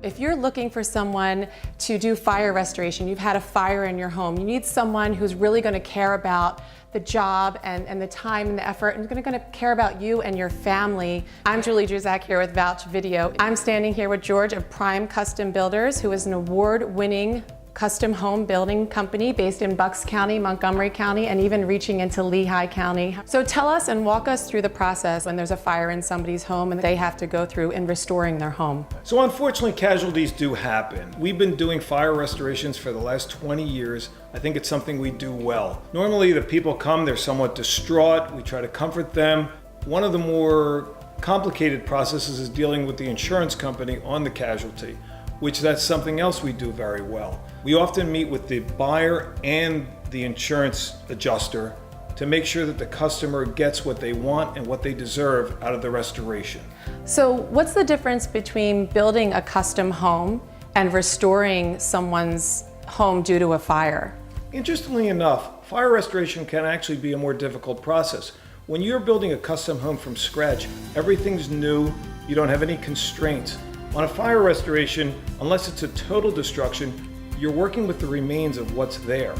If you're looking for someone to do fire restoration, you've had a fire in your home, you need someone who's really going to care about the job and the time and the effort and going to care about you and your family. I'm Julie Juzak here with Vouch Video. I'm standing here with George of Prime Custom Builders, who is an award-winning custom home building company based in Bucks County, Montgomery County, and even reaching into Lehigh County. So tell us and walk us through the process when there's a fire in somebody's home and they have to go through in restoring their home. So unfortunately, casualties do happen. We've been doing fire restorations for the last 20 years. I think it's something we do well. Normally the people come, they're somewhat distraught. We try to comfort them. One of the more complicated processes is dealing with the insurance company on the casualty, which that's something else we do very well. We often meet with the buyer and the insurance adjuster to make sure that the customer gets what they want and what they deserve out of the restoration. So what's the difference between building a custom home and restoring someone's home due to a fire? Interestingly enough, fire restoration can actually be a more difficult process. When you're building a custom home from scratch, everything's new, you don't have any constraints. On a fire restoration, unless it's a total destruction, you're working with the remains of what's there.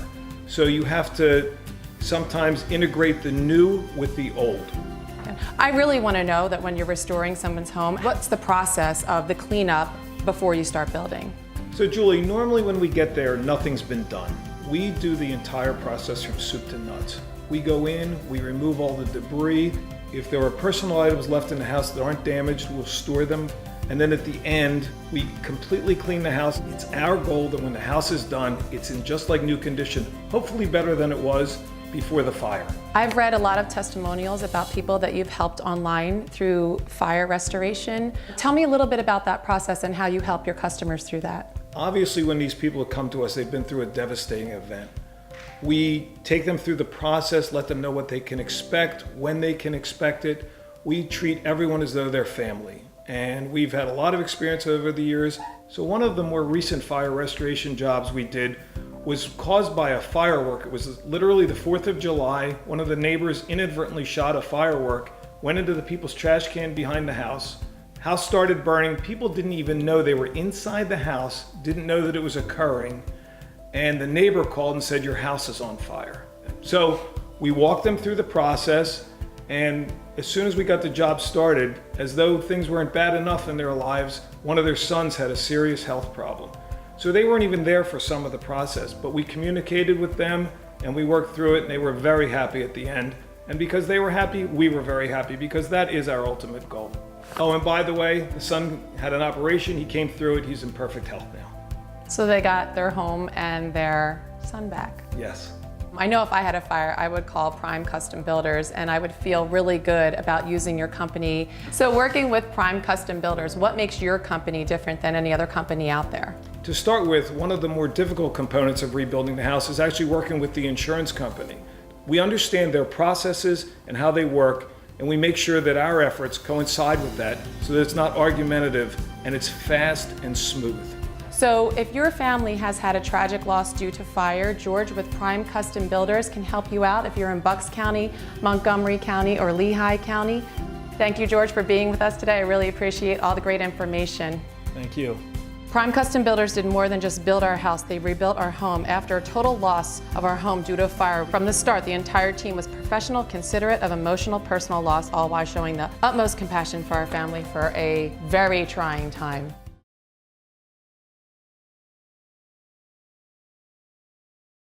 So you have to sometimes integrate the new with the old. I really want to know that when you're restoring someone's home, what's the process of the cleanup before you start building? So Julie, normally when we get there, nothing's been done. We do the entire process from soup to nuts. We go in, we remove all the debris. If there are personal items left in the house that aren't damaged, we'll store them. And then at the end, we completely clean the house. It's our goal that when the house is done, it's in just like new condition, hopefully better than it was before the fire. I've read a lot of testimonials about people that you've helped online through fire restoration. Tell me a little bit about that process and how you help your customers through that. Obviously, when these people come to us, they've been through a devastating event. We take them through the process, let them know what they can expect, when they can expect it. We treat everyone as though they're family. And we've had a lot of experience over the years. So one of the more recent fire restoration jobs we did was caused by a firework. It was literally the 4th of July. One of the neighbors inadvertently shot a firework, went into the people's trash can behind the house. House started burning. People didn't even know they were inside the house, didn't know that it was occurring. And the neighbor called and said, "Your house is on fire." So we walked them through the process. And as soon as we got the job started, as though things weren't bad enough in their lives, one of their sons had a serious health problem. So they weren't even there for some of the process, but we communicated with them and we worked through it, and they were very happy at the end. And because they were happy, we were very happy, because that is our ultimate goal. Oh, and by the way, the son had an operation, he came through it, he's in perfect health now. So they got their home and their son back. Yes. I know if I had a fire, I would call Prime Custom Builders and I would feel really good about using your company. So working with Prime Custom Builders, what makes your company different than any other company out there? To start with, one of the more difficult components of rebuilding the house is actually working with the insurance company. We understand their processes and how they work, and we make sure that our efforts coincide with that so that it's not argumentative and it's fast and smooth. So if your family has had a tragic loss due to fire, George with Prime Custom Builders can help you out if you're in Bucks County, Montgomery County, or Lehigh County. Thank you, George, for being with us today. I really appreciate all the great information. Thank you. Prime Custom Builders did more than just build our house. They rebuilt our home after a total loss of our home due to a fire. From the start, the entire team was professional, considerate of emotional, personal loss, all while showing the utmost compassion for our family for a very trying time.